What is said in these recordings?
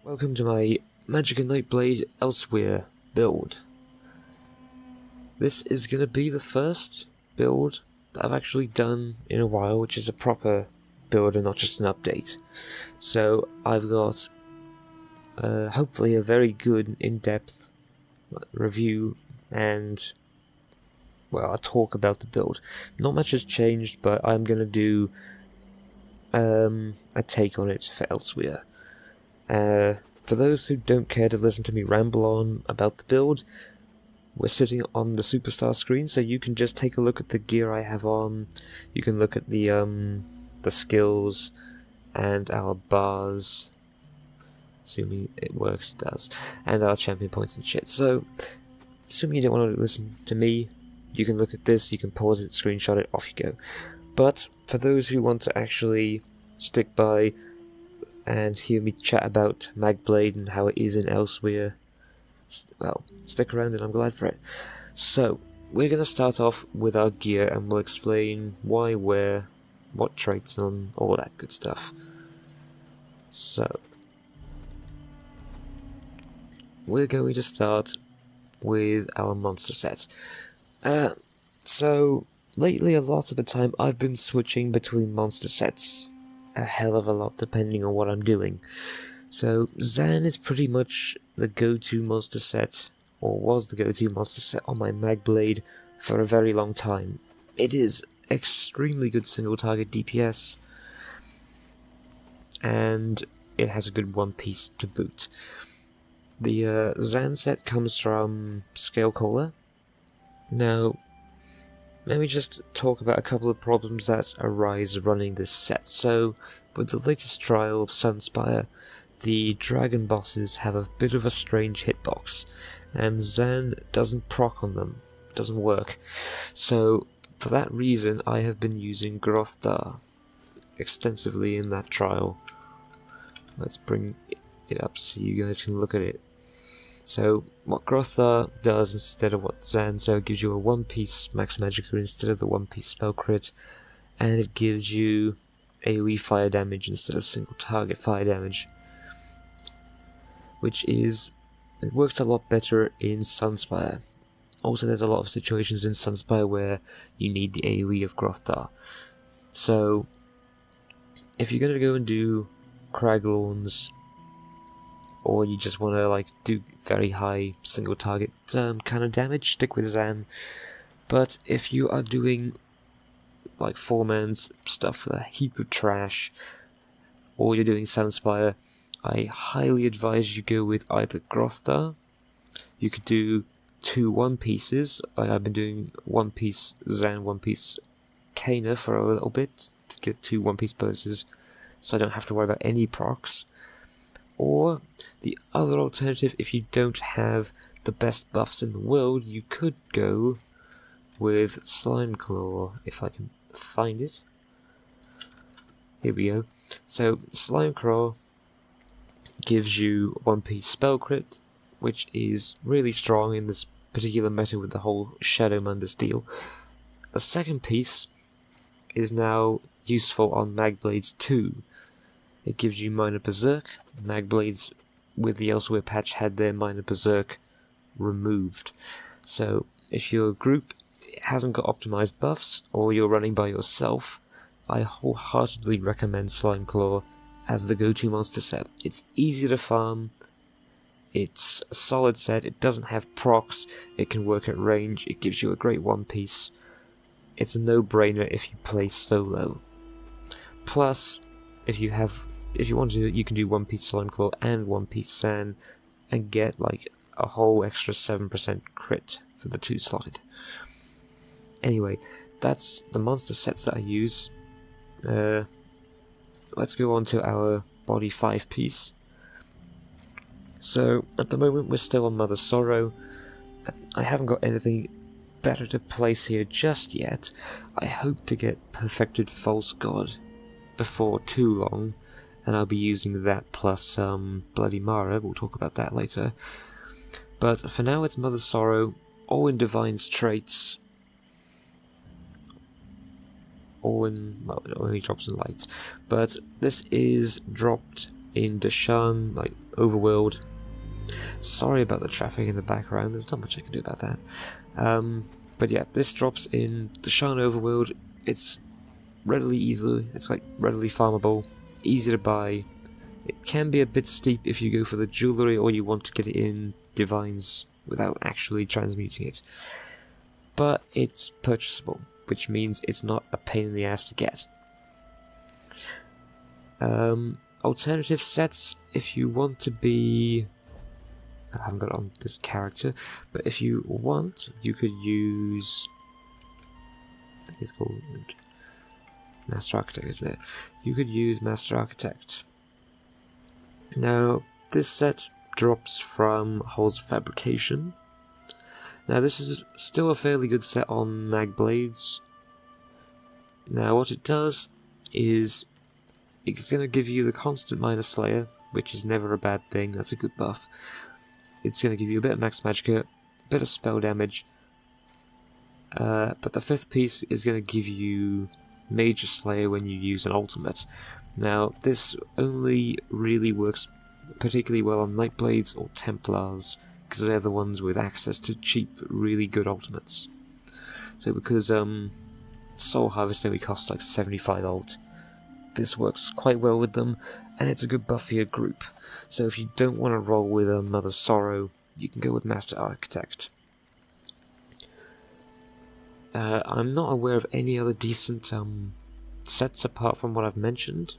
Welcome to my Magicka Nightblade Elsweyr build. This is going to be the first build that I've actually done in a while, which is a proper build and not just an update. So I've got hopefully a very good in-depth review and, well, a talk about the build. Not much has changed, but I'm going to do a take on it for Elsweyr. For those who don't care to listen to me ramble on about the build, we're sitting on the superstar screen, so you can just take a look at the gear I have on. You can look at the skills and our bars, assuming it works, it does, and our champion points and shit. So, assuming you don't want to listen to me, you can look at this, you can pause it, screenshot it, off you go. But for those who want to actually stick by and hear me chat about Magblade and how it is in Elsweyr, well, stick around and I'm glad for it. So, we're going to start off with our gear and we'll explain why, where, what traits on, all that good stuff. So, we're going to start with our monster set. So, lately a lot of the time I've been switching between monster sets a hell of a lot depending on what I'm doing. So Zan is pretty much the go-to monster set, or was the go-to monster set on my Magblade for a very long time. It is extremely good single target DPS, and it has a good one piece to boot. The Zan set comes from Scalecaller. Now, let me just talk about a couple of problems that arise running this set. So, with the latest trial of Sunspire, the dragon bosses have a bit of a strange hitbox, and Zan doesn't proc on them, doesn't work. So, for that reason, I have been using Groth'dar extensively in that trial. Let's bring it up so you guys can look at it. So, what Groth'dar does instead of what Zan, so it gives you a 1-piece Max Magicka instead of the 1-piece spell crit, and it gives you AoE fire damage instead of single target fire damage, which is, it works a lot better in Sunspire. Also, there's a lot of situations in Sunspire where you need the AoE of Groth'dar. So, if you're going to go and do Craglorns, or you just want to do very high single target kind of damage, stick with Zan. But if you are doing 4-man's stuff with a heap of trash, or you're doing Sunspire, I highly advise you go with either Groth'dar. You could do 2 1-pieces. I've been doing 1-piece Zan, 1-piece Kana for a little bit to get 2 1-piece bonuses, so I don't have to worry about any procs. Or, the other alternative, if you don't have the best buffs in the world, you could go with Slimeclaw, if I can find it. Here we go. So, Slimeclaw gives you 1-piece spell crit, which is really strong in this particular meta with the whole Shadow Mundus deal. The second piece is now useful on Magblades 2. It gives you Minor Berserk. Magblades with the Elsweyr patch had their Minor Berserk removed. So if your group hasn't got optimized buffs, or you're running by yourself, I wholeheartedly recommend Slimeclaw as the go-to monster set. It's easy to farm, it's a solid set, it doesn't have procs, it can work at range, it gives you a great 1-piece. It's a no-brainer if you play solo. Plus, if you want to, you can do 1-piece Slimeclaw and 1-piece Zan and get a whole extra 7% crit for the 2-slotted. Anyway, that's the monster sets that I use. Let's go on to our body 5-piece. So, at the moment we're still on Mother Sorrow. I haven't got anything better to place here just yet. I hope to get Perfected False God before too long, and I'll be using that plus Bloody Mara, we'll talk about that later. But for now it's Mother Sorrow, all in Divine's traits, all in, well, it only drops in light, but this is dropped in Deshan, like Overworld. Sorry about the traffic in the background, there's not much I can do about that. But yeah, this drops in Deshan Overworld. It's readily farmable, easy to buy. It can be a bit steep if you go for the jewellery or you want to get it in Divines without actually transmuting it. But it's purchasable, which means it's not a pain in the ass to get. Alternative sets, if you want to be... I haven't got it on this character, but if you want, you could use... I think it's called Master Architect, isn't it? You could use Master Architect. Now, this set drops from Halls of Fabrication. Now, this is still a fairly good set on Magblades. Now, what it does is it's going to give you the constant minor Slayer, which is never a bad thing, that's a good buff. It's going to give you a bit of max Magicka, a bit of spell damage, but the 5th piece is going to give you Major Slayer when you use an ultimate. Now, this only really works particularly well on Nightblades or Templars, because they're the ones with access to cheap, really good ultimates. So because Soul Harvest only costs like 75 ult, this works quite well with them, and it's a good buff for your group. So if you don't want to roll with Mother's Sorrow, you can go with Master Architect. I'm not aware of any other decent sets apart from what I've mentioned.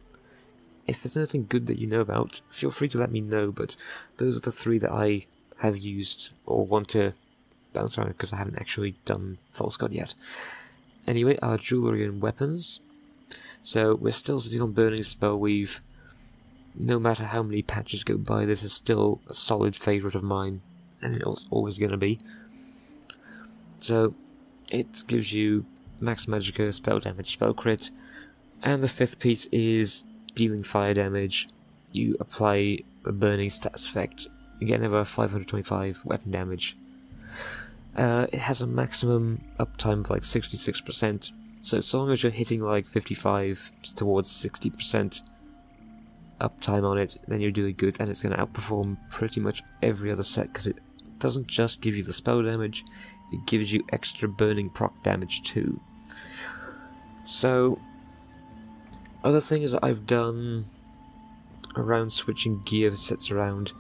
If there's anything good that you know about, feel free to let me know, but those are the 3 that I have used or want to bounce around because I haven't actually done False God yet. Anyway, our jewellery and weapons. So we're still sitting on Burning Spellweave. No matter how many patches go by, this is still a solid favourite of mine, and it's always going to be. So, it gives you max Magicka, spell damage, spell crit, and the 5th piece is dealing fire damage. You apply a burning stats effect, you get another 525 weapon damage. It has a maximum uptime of like 66%, so as long as you're hitting like 55 towards 60%, uptime on it, then you're doing good, and it's going to outperform pretty much every other set, because it doesn't just give you the spell damage, it gives you extra burning proc damage too. So, other things that I've done around switching gear sets around,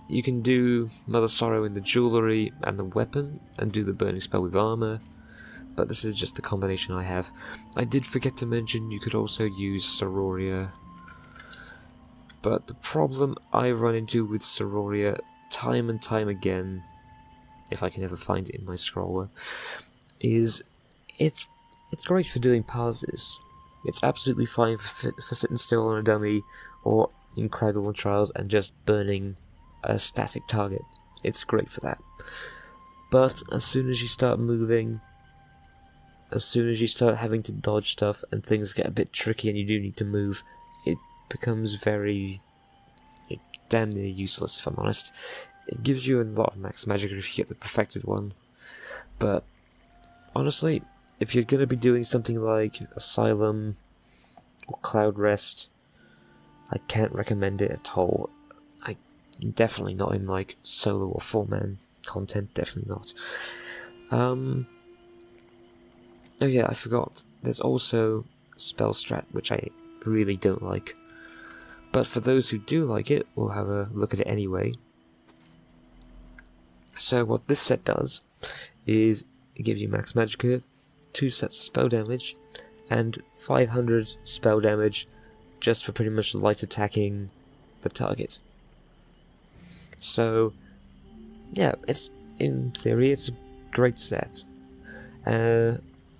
you can do Mother Sorrow in the jewellery and the weapon, and do the burning spell with armour, but this is just the combination I have. I did forget to mention you could also use Sororia, but the problem I run into with Sororia time and time again, if I can ever find it in my scroller, is it's great for doing passes. It's absolutely fine for sitting still on a dummy or in Craggle and Trials and just burning a static target. It's great for that. But as soon as you start moving, as soon as you start having to dodge stuff and things get a bit tricky and you do need to move, it becomes damn near useless, if I'm honest. It gives you a lot of max Magicka if you get the perfected one, but honestly, if you're going to be doing something like Asylum or Cloud Rest, I can't recommend it at all. Definitely not in like solo or 4-man content, definitely not. Oh yeah, I forgot. There's also Spell Strat, which I really don't like. But for those who do like it, we'll have a look at it anyway. So what this set does is it gives you max Magicka, 2 sets of spell damage, and 500 spell damage just for pretty much light attacking the target. So, yeah, in theory, it's a great set.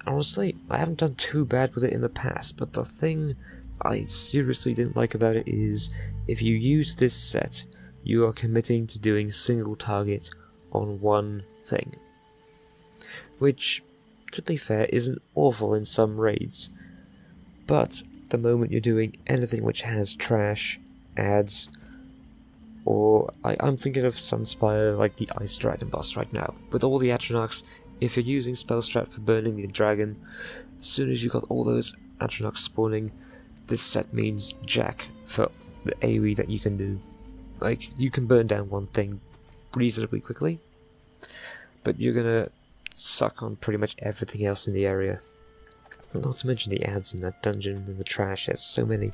Honestly, I haven't done too bad with it in the past, but the thing I seriously didn't like about it is, if you use this set, you are committing to doing single target on one thing. Which, to be fair, isn't awful in some raids, but the moment you're doing anything which has trash, adds, or I'm thinking of Sunspire like the Ice Dragon boss right now, with all the Atronachs. If you're using Spell Strat for burning the dragon, as soon as you got all those Atronachs spawning, this set means jack for the AoE that you can do. Like, you can burn down one thing reasonably quickly, but you're gonna suck on pretty much everything else in the area. Not to mention the ads in that dungeon and the trash, there's so many.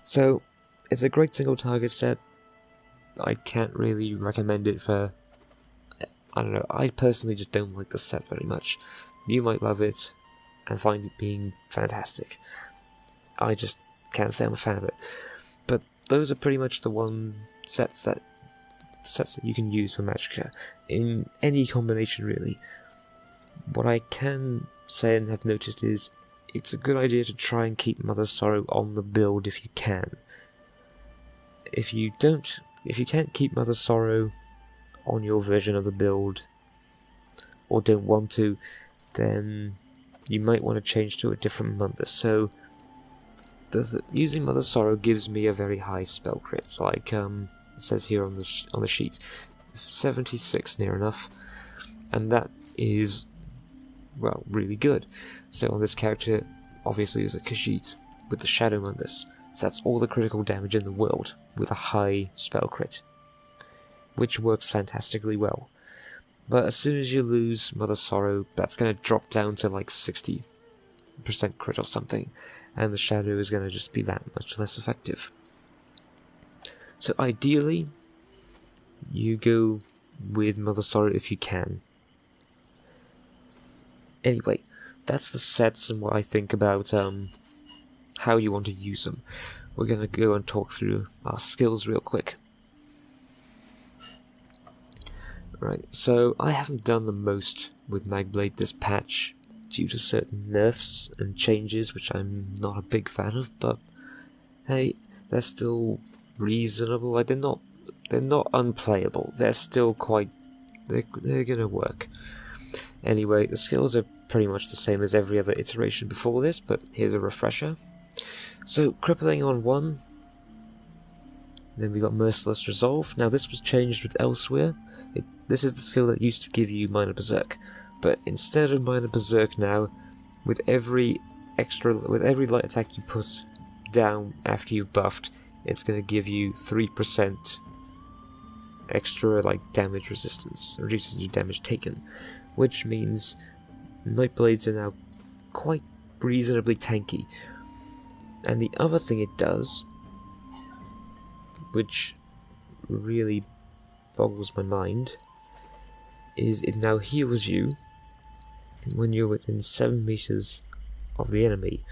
So, it's a great single target set. I can't really recommend it for... I don't know, I personally just don't like the set very much. You might love it and find it being fantastic. I just can't say I'm a fan of it. But those are pretty much the sets that you can use for Magicka, in any combination really. What I can say and have noticed is, it's a good idea to try and keep Mother Sorrow on the build if you can. If you can't keep Mother Sorrow on your version of the build, or don't want to, then you might want to change to a different Mundus. So, using Mother Sorrow gives me a very high spell crit, like it says here on the sheet, 76 near enough, and that is, well, really good. So on this character, obviously is a Khajiit with the Shadow Mundus, so that's all the critical damage in the world with a high spell crit, which works fantastically well. But as soon as you lose Mother Sorrow, that's going to drop down to like 60% crit or something, and the Shadow is going to just be that much less effective. So ideally, you go with Mother Sorrow if you can. Anyway, that's the sets and what I think about how you want to use them. We're going to go and talk through our skills real quick. Right, so I haven't done the most with Nightblade this patch due to certain nerfs and changes which I'm not a big fan of, but hey, they're still reasonable. Like, they're not unplayable. They're still quite... They're gonna work. Anyway, the skills are pretty much the same as every other iteration before this, but here's a refresher. So, crippling on 1. Then we got Merciless Resolve. Now this was changed with Elsweyr. This is the skill that used to give you minor berserk, but instead of minor berserk now, with every light attack you put down after you've buffed, it's going to give you 3% extra damage resistance, reduces your damage taken, which means Nightblades are now quite reasonably tanky. And the other thing it does, which really boggles my mind, is it now heals you when you're within 7 meters of the enemy,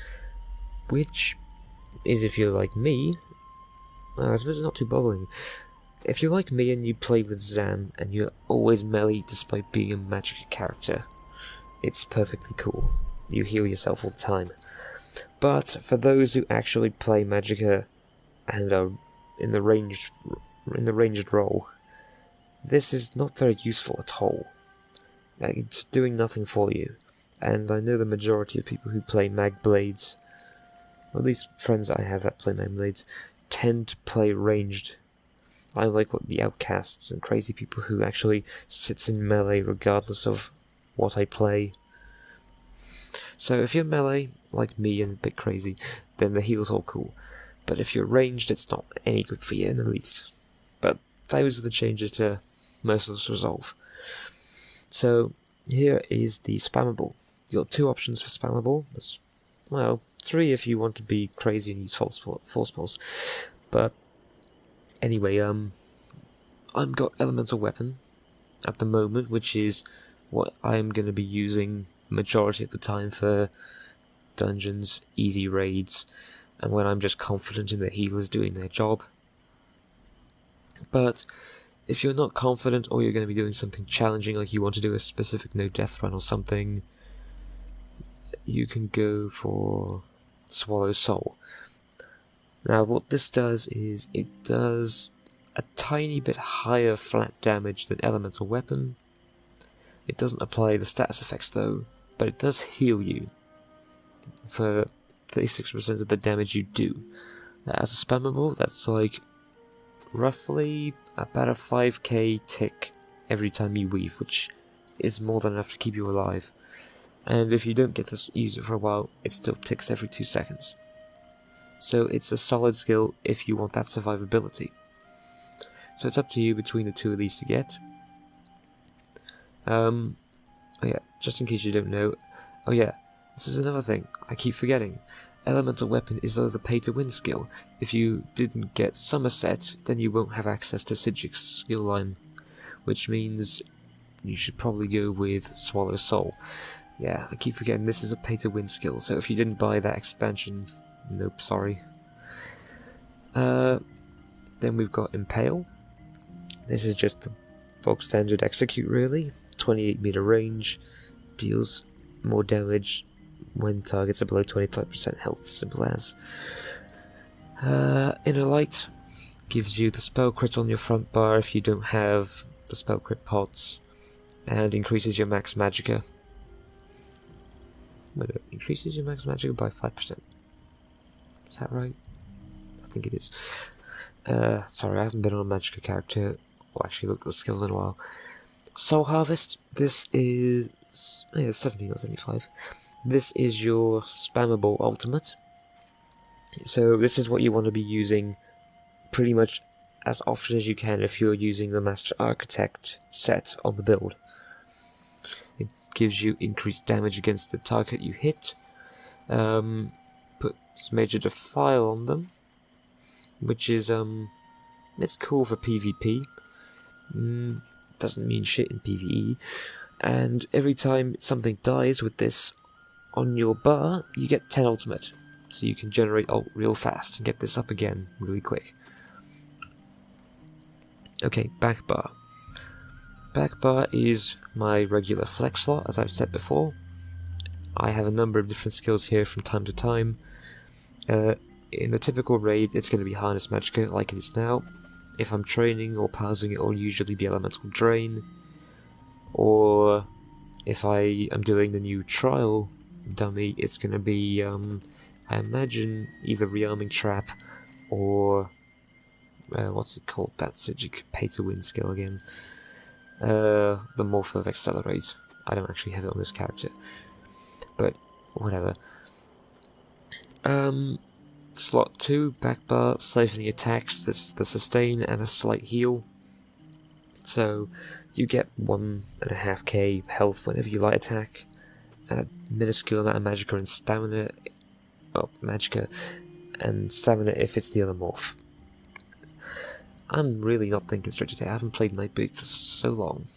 which is, if you're like me, I suppose it's not too boggling. If you're like me and you play with Zan and you're always melee despite being a Magicka character, it's perfectly cool. You heal yourself all the time. But for those who actually play Magicka and are in the ranged role, this is not very useful at all. It's doing nothing for you. And I know the majority of people who play Magblades, or at least friends I have that play Magblades, tend to play ranged. I like what the outcasts and crazy people who actually sits in melee regardless of what I play. So if you're melee, like me and a bit crazy, then the heal's all cool. But if you're ranged, it's not any good for you in the least. But those are the changes to Merciless Resolve. So here is the spammable. You've got 2 options for spammable. Well, 3 if you want to be crazy and use force pulse. But anyway, I've got elemental weapon at the moment, which is what I'm going to be using majority of the time for dungeons, easy raids, and when I'm just confident in the healers doing their job. But if you're not confident, or you're going to be doing something challenging, like you want to do a specific no-death run or something, you can go for Swallow Soul. Now what this does is, it does a tiny bit higher flat damage than Elemental Weapon. It doesn't apply the status effects though, but it does heal you for 36% of the damage you do. Now, as a spammable, that's like roughly about a 5k tick every time you weave, which is more than enough to keep you alive. And if you don't get to use it for a while, it still ticks every 2 seconds. so it's a solid skill if you want that survivability. So it's up to you between the two of these to get. Oh yeah, just in case you don't know, oh yeah, this is another thing I keep forgetting. Elemental Weapon is the pay-to-win skill. If you didn't get Somerset, then you won't have access to Sigic's skill line, which means you should probably go with Swallow Soul. Yeah, I keep forgetting this is a pay-to-win skill, so if you didn't buy that expansion, nope, sorry. Then we've got Impale. This is just the bog standard execute really. 28-meter range, deals more damage when targets are below 25% health, simple as. Inner Light gives you the spell crit on your front bar if you don't have the spell crit pots, and increases your max Magicka. Increases your max Magicka by 5%. Is that right? I think it is. Sorry, I haven't been on a Magicka character, or actually looked at the skill in a while. Soul Harvest, this is 70, not 75. This is your spammable ultimate. So this is what you want to be using pretty much as often as you can if you're using the Master Architect set on the build. It gives you increased damage against the target you hit, puts Major Defile on them, which is, it's cool for PvP, doesn't mean shit in PvE, and every time something dies with this on your bar, you get 10 ultimate, so you can generate ult real fast and get this up again really quick. Okay, Backbar. Backbar is my regular flex slot, as I've said before. I have a number of different skills here from time to time. In the typical raid, it's going to be Harness Magicka like it is now. If I'm training or pausing, it will usually be Elemental Drain. Or if I am doing the new trial dummy, it's going to be, I imagine, either Rearming Trap or, what's it called, that Sigic pay-to-win skill again. The Morph of Accelerate. I don't actually have it on this character, but whatever. Slot 2, Backbar, siphoning attacks, this is the sustain and a slight heal. So you get 1.5k health whenever you light attack, and a minuscule amount of Magicka and stamina. Oh, Magicka and stamina if it's the other morph. I'm really not thinking straight today. I haven't played Nightblade for so long.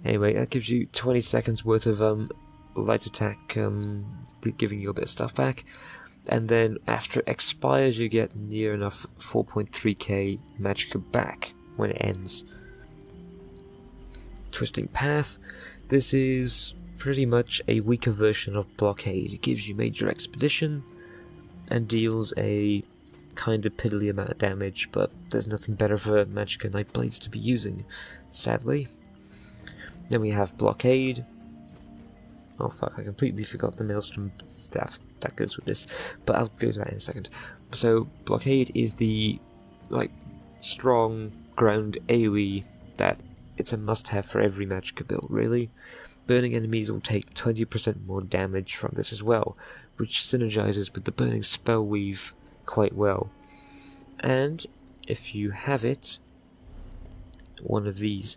Anyway, that gives you 20 seconds worth of light attack, giving you a bit of stuff back. And then after it expires, you get near enough 4.3k Magicka back when it ends. Twisting Path. This is pretty much a weaker version of Blockade. It gives you major expedition and deals a kind of piddly amount of damage, but there's nothing better for Magicka Nightblades to be using, sadly. Then we have Blockade. Oh fuck, I completely forgot the Maelstrom staff that goes with this, but I'll go to that in a second. So, Blockade is the, strong ground AoE that it's a must-have for every Magicka build, really. Burning enemies will take 20% more damage from this as well, which synergizes with the Burning Spell Weave quite well. And, if you have it, one of these,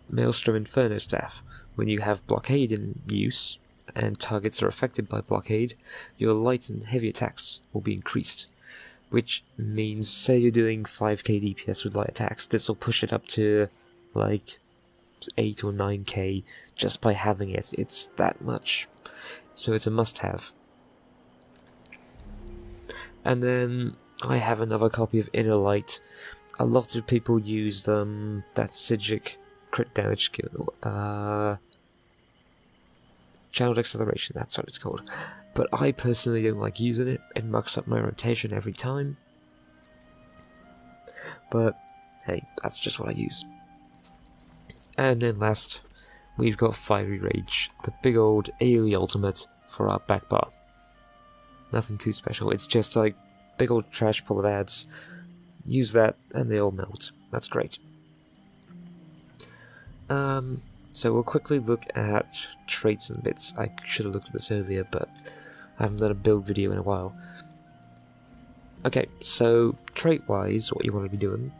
Maelstrom Inferno Staff. When you have Blockade in use, and targets are affected by Blockade, your light and heavy attacks will be increased. Which means, say you're doing 5k DPS with light attacks, this will push it up to, 8 or 9k just by having it. It's that much. So it's a must-have. And then, I have another copy of Inner Light. A lot of people use that Sigic crit damage skill. Channeled Acceleration, that's what it's called. But I personally don't like using it. It mucks up my rotation every time. But, hey, that's just what I use. And then last, we've got Fiery Rage, the big old AoE ultimate for our Backbar. Nothing too special, it's just big old trash full of ads. Use that and they all melt. That's great. So we'll quickly look at traits and bits. I should have looked at this earlier, but I haven't done a build video in a while. Okay, so trait-wise, what you want to be doing.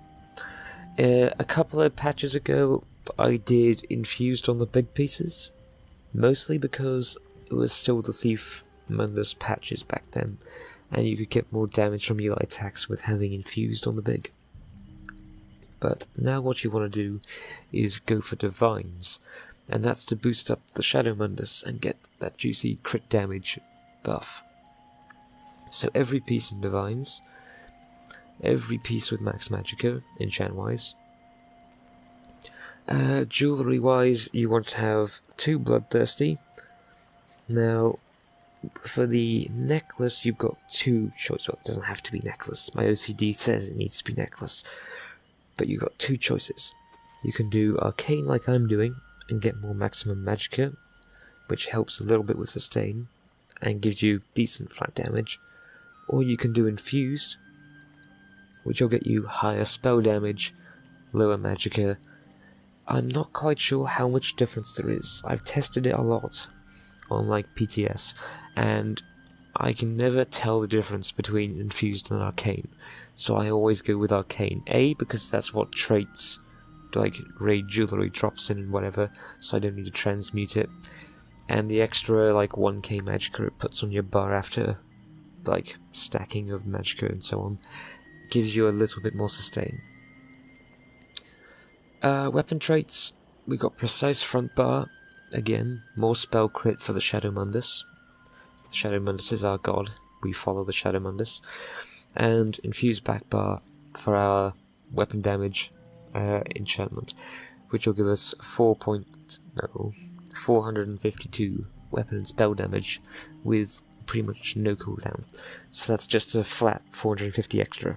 A couple of patches ago, I did infused on the big pieces, mostly because it was still the Thief Mundus patches back then, and you could get more damage from your attacks with having infused on the big. But now what you want to do is go for Divines, and that's to boost up the Shadow Mundus and get that juicy crit damage buff. So every piece in Divines, every piece with Max Magicka, enchant-wise. Jewellery-wise, you want to have 2 Bloodthirsty. Now, for the necklace, you've got 2 choices. Well, it doesn't have to be necklace. My OCD says it needs to be necklace. But you've got 2 choices. You can do Arcane like I'm doing, and get more maximum Magicka, which helps a little bit with sustain, and gives you decent flat damage. Or you can do Infused, which will get you higher spell damage, lower Magicka. I'm not quite sure how much difference there is. I've tested it a lot on like PTS, and I can never tell the difference between Infused and Arcane. So I always go with Arcane. A, because that's what traits like Raid Jewelry drops in and whatever, so I don't need to transmute it. And the extra like 1k Magicka it puts on your bar after like stacking of Magicka and so on gives you a little bit more sustain. Weapon traits, we got Precise Front Bar, again, more spell crit for the Shadow Mundus. Shadow Mundus is our god, we follow the Shadow Mundus. And Infused Backbar for our weapon damage enchantment, which will give us 452 weapon and spell damage with pretty much no cooldown. So that's just a flat 450 extra.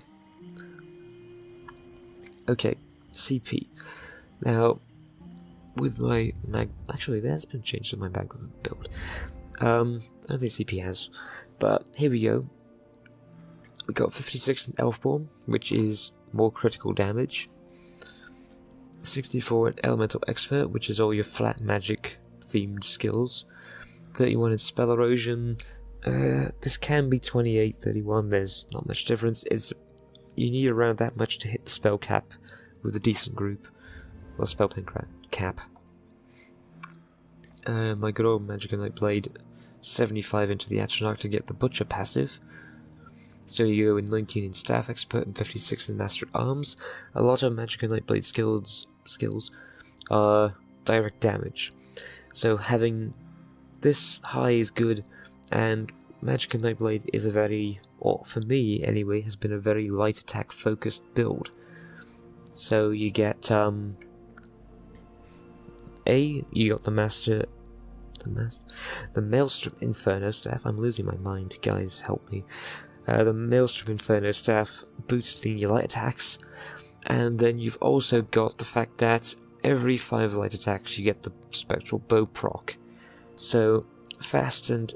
Okay, CP. Now, with my actually there's been changed to my Magicka build. I don't think CP has, but here we go. We got 56 in Elfborn, which is more critical damage. 64 in Elemental Expert, which is all your flat magic themed skills. 31 in Spell Erosion. This can be 28, 31, there's not much difference. You need around that much to hit the spell cap with a decent group. Well, spell pen cap. My good old Magicka Nightblade, 75 into the Atronach to get the Butcher passive. So you go in 19 in Staff Expert and 56 in Master at Arms. A lot of Magicka Nightblade skills are direct damage. So having this high is good, and Magicka Nightblade is a very, or for me anyway, has been a very light attack focused build. So you get, you got the Maelstrom Inferno Staff. I'm losing my mind, guys, help me. The Maelstrom Inferno Staff boosting your light attacks, and then you've also got the fact that every 5 light attacks you get the Spectral Bow proc. So fast and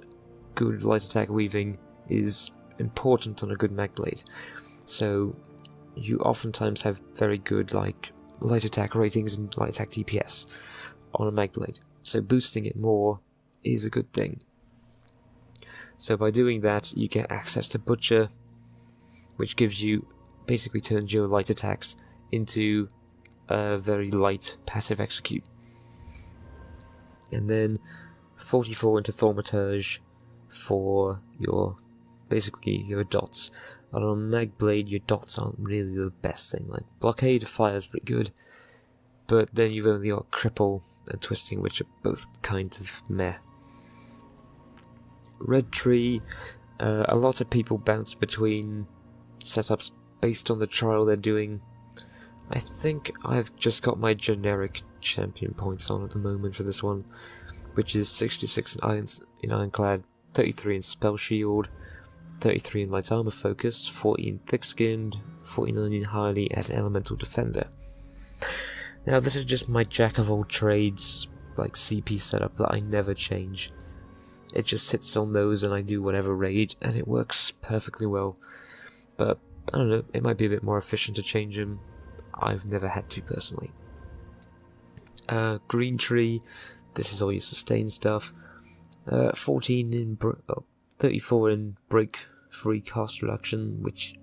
good light attack weaving is important on a good Magblade. So you oftentimes have very good like light attack ratings and light attack DPS on a Magblade. So boosting it more is a good thing. So by doing that, you get access to Butcher, which gives you, basically turns your light attacks into a very light passive execute. And then 44 into Thaumaturge for your, basically your dots. And on Magblade, your dots aren't really the best thing. Like Blockade, Fire is pretty good, but then you've only got Cripple and Twisting, which are both kind of meh. Red Tree, a lot of people bounce between setups based on the trial they're doing. I think I've just got my generic champion points on at the moment for this one, which is 66 in Ironclad, 33 in Spell Shield, 33 in Light Armor Focus, 40 in Thick Skinned, 49 in Highly as an Elemental Defender. Now this is just my jack of all trades, like CP setup that I never change. It just sits on those and I do whatever raid, and it works perfectly well. But, I don't know, it might be a bit more efficient to change them. I've never had to, personally. Green Tree, this is all your sustain stuff. 14 in 34 in Break free cost reduction, which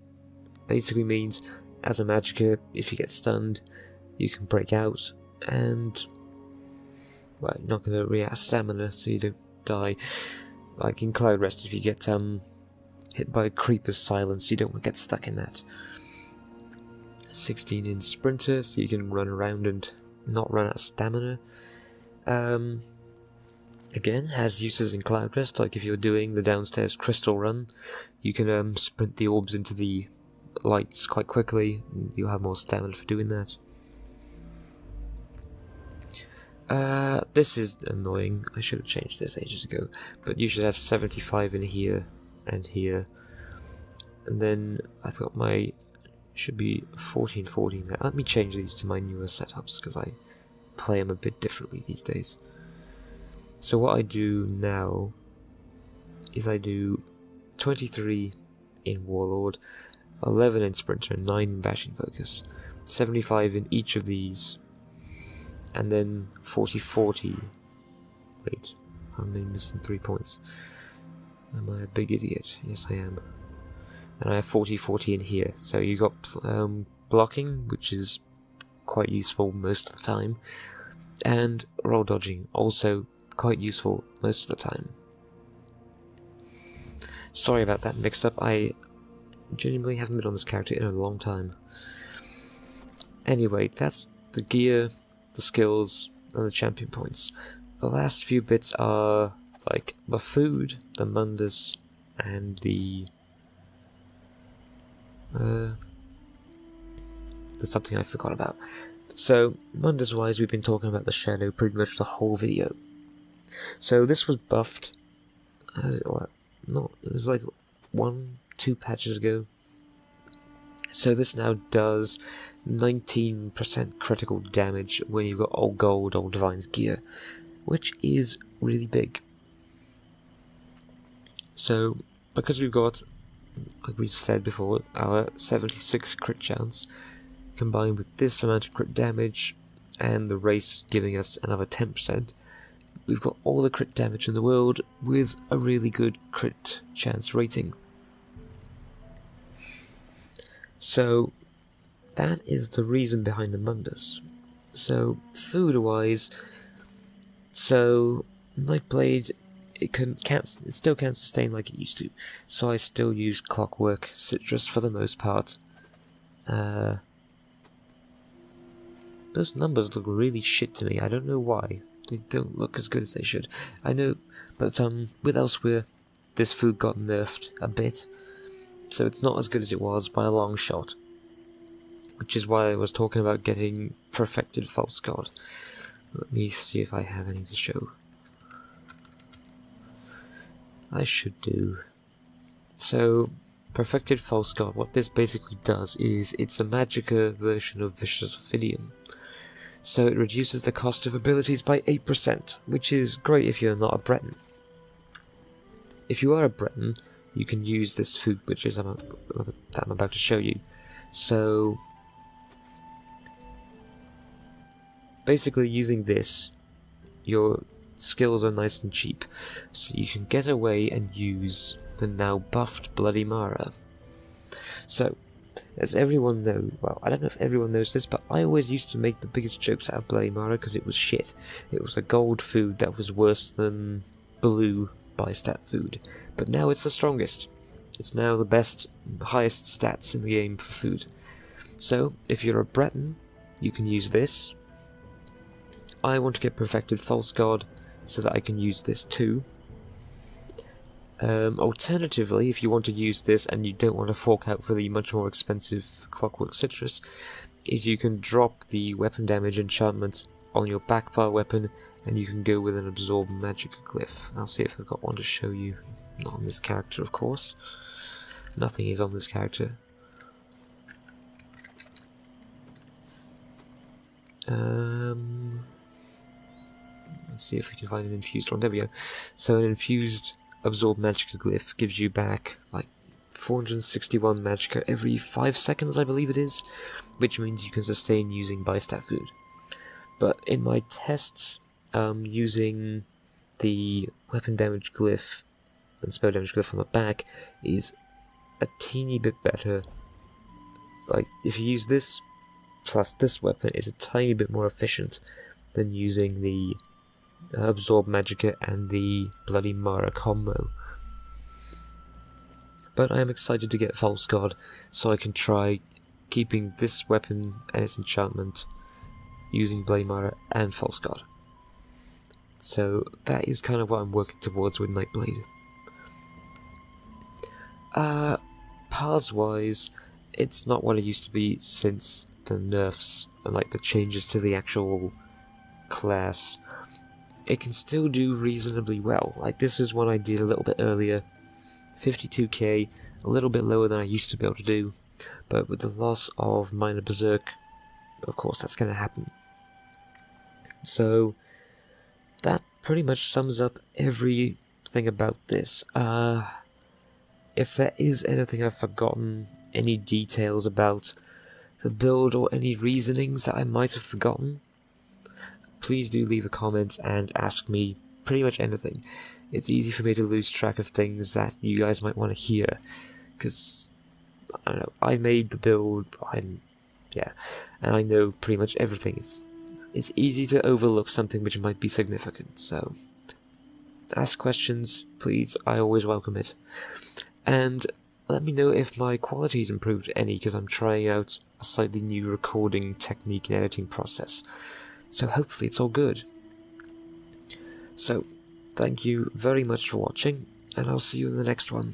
basically means as a Magicka, if you get stunned, you can break out, and well, you're not going to react stamina, so you don't die. Like in Cloud Rest, if you get hit by a Creeper's Silence, you don't want to get stuck in that. 16 in Sprinter, so you can run around and not run out of stamina. Again, has uses in Cloud Rest, like if you're doing the downstairs crystal run, you can sprint the orbs into the lights quite quickly, and you'll have more stamina for doing that. This is annoying, I should have changed this ages ago, but you should have 75 in here and here, and then I've got my, should be 14 there. Let me change these to my newer setups, because I play them a bit differently these days. So what I do now is I do 23 in Warlord, 11 in Sprinter, and 9 in Bashing Focus, 75 in each of these, and then 40-40. Wait, I'm missing 3 points. Am I a big idiot? Yes, I am. And I have 40-40 in here. So you got blocking, which is quite useful most of the time, and roll dodging, also quite useful most of the time. Sorry about that mix-up. I genuinely haven't been on this character in a long time. Anyway, that's the gear, the skills, and the champion points. The last few bits are like the food, the Mundus, and the there's something I forgot about. So, Mundus wise, we've been talking about the shadow pretty much the whole video. So this was buffed, it was like 1-2 patches ago. So this now does 19% critical damage when you've got Old Gold, Old Divine's gear, which is really big. So, because we've got, like we've said before, our 76 crit chance, combined with this amount of crit damage, and the race giving us another 10%, we've got all the crit damage in the world with a really good crit chance rating. So, that is the reason behind the Mundus. So, food-wise, so Nightblade, it still can't sustain like it used to, so I still use Clockwork Citrus for the most part. Those numbers look really shit to me, I don't know why. They don't look as good as they should. I know, but with Elsweyr, this food got nerfed a bit, so it's not as good as it was by a long shot. Which is why I was talking about getting Perfected False God. Let me see if I have any to show. I should do. So, Perfected False God, what this basically does is, it's a Magicka version of Vicious Ophidian. So it reduces the cost of abilities by 8%, which is great if you're not a Breton. If you are a Breton, you can use this food, which is I'm about to show you. So, basically using this, your skills are nice and cheap, so you can get away and use the now buffed Bloody Mara. So, as everyone knows, well, I don't know if everyone knows this, but I always used to make the biggest jokes out of Bloody Mara because it was shit. It was a gold food that was worse than blue by stat food, but now it's the strongest. It's now the best, highest stats in the game for food. So, if you're a Breton, you can use this. I want to get Perfected False God so that I can use this too. Alternatively, if you want to use this and you don't want to fork out for the much more expensive Clockwork Citrus, is you can drop the weapon damage enchantment on your Backbar weapon and you can go with an Absorb Magicka Glyph. I'll see if I've got one to show you. Not on this character, of course. Nothing is on this character. Let's see if we can find an infused one. There we go. So an infused Absorb Magicka Glyph gives you back like 461 Magicka every 5 seconds, I believe it is, which means you can sustain using Bystat food. But in my tests, using the weapon damage glyph and spell damage glyph on the back is a teeny bit better. Like, if you use this plus this weapon, it's a tiny bit more efficient than using the Absorb Magicka and the Bloody Mara combo. But I am excited to get False God, so I can try keeping this weapon and its enchantment using Bloody Mara and False God. So that is kind of what I'm working towards with Nightblade. Paths-wise, it's not what it used to be since the nerfs and like the changes to the actual class. It can still do reasonably well. Like, this is one I did a little bit earlier, 52k, a little bit lower than I used to be able to do, but with the loss of Minor Berserk, of course that's going to happen. So that pretty much sums up everything about this. If there is anything I've forgotten, any details about the build or any reasonings that I might have forgotten, please do leave a comment and ask me pretty much anything. It's easy for me to lose track of things that you guys might want to hear, because, I don't know, I made the build, and I know pretty much everything. It's easy to overlook something which might be significant, so ask questions, please, I always welcome it. And let me know if my quality's improved any, because I'm trying out a slightly new recording technique and editing process. So hopefully it's all good. So, thank you very much for watching, and I'll see you in the next one.